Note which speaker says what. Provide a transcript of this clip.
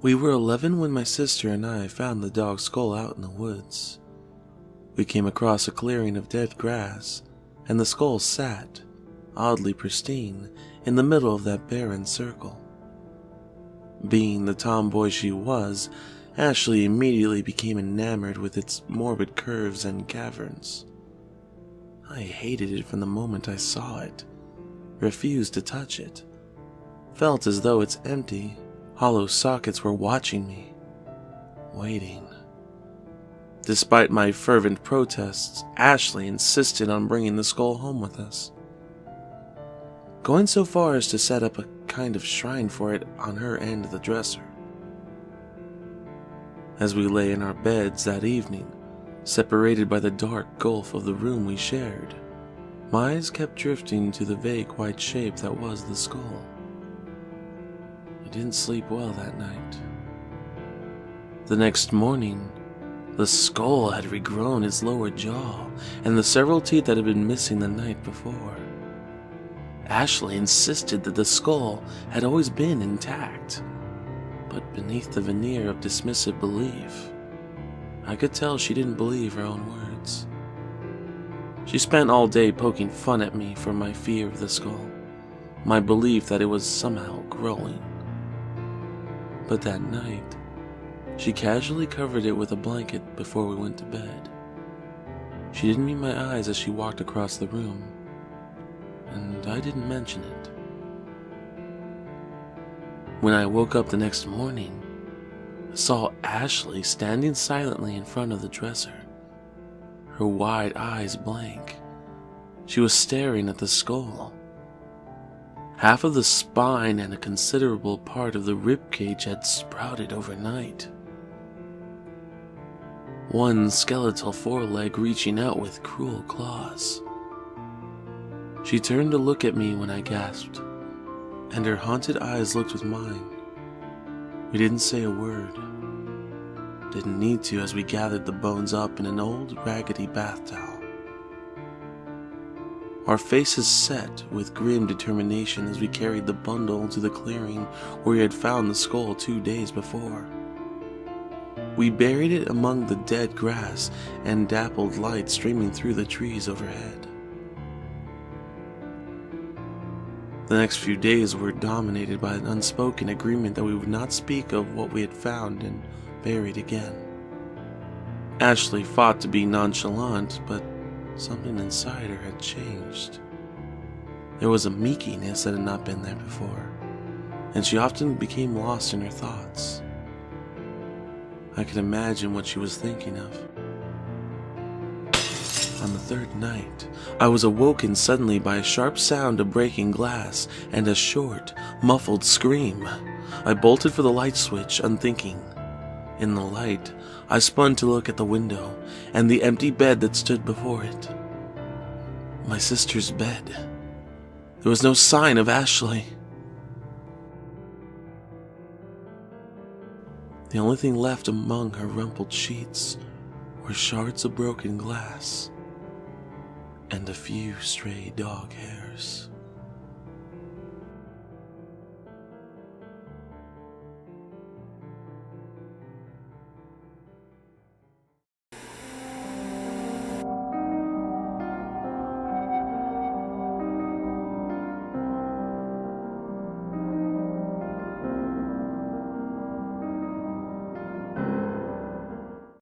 Speaker 1: We were 11 when my sister and I found the dog's skull out in the woods. We came across a clearing of dead grass, and the skull sat, oddly pristine, in the middle of that barren circle. Being the tomboy she was, Ashley immediately became enamored with its morbid curves and caverns. I hated it from the moment I saw it, refused to touch it, felt as though its empty, hollow sockets were watching me, waiting. Despite my fervent protests, Ashley insisted on bringing the skull home with us, going so far as to set up a kind of shrine for it on her end of the dresser. As we lay in our beds that evening, separated by the dark gulf of the room we shared, my eyes kept drifting to the vague white shape that was the skull. I didn't sleep well that night. The next morning, the skull had regrown its lower jaw and the several teeth that had been missing the night before. Ashley insisted that the skull had always been intact, but beneath the veneer of dismissive belief, I could tell she didn't believe her own words. She spent all day poking fun at me for my fear of the skull, my belief that it was somehow growing. But that night, she casually covered it with a blanket before we went to bed. She didn't meet my eyes as she walked across the room, and I didn't mention it. When I woke up the next morning, I saw Ashley standing silently in front of the dresser, her wide eyes blank. She was staring at the skull. Half of the spine and a considerable part of the ribcage had sprouted overnight, one skeletal foreleg reaching out with cruel claws. She turned to look at me when I gasped, and her haunted eyes looked with mine. We didn't say a word. Didn't need to as we gathered the bones up in an old raggedy bath towel. Our faces set with grim determination as we carried the bundle to the clearing where we had found the skull 2 days before. We buried it among the dead grass and dappled light streaming through the trees overhead. The next few days were dominated by an unspoken agreement that we would not speak of what we had found and buried again. Ashley fought to be nonchalant, but something inside her had changed. There was a meekiness that had not been there before, and she often became lost in her thoughts. I could imagine what she was thinking of. On the third night, I was awoken suddenly by a sharp sound of breaking glass and a short, muffled scream. I bolted for the light switch, unthinking. In the light, I spun to look at the window and the empty bed that stood before it. My sister's bed. There was no sign of Ashley. The only thing left among her rumpled sheets were shards of broken glass and a few stray dog hairs.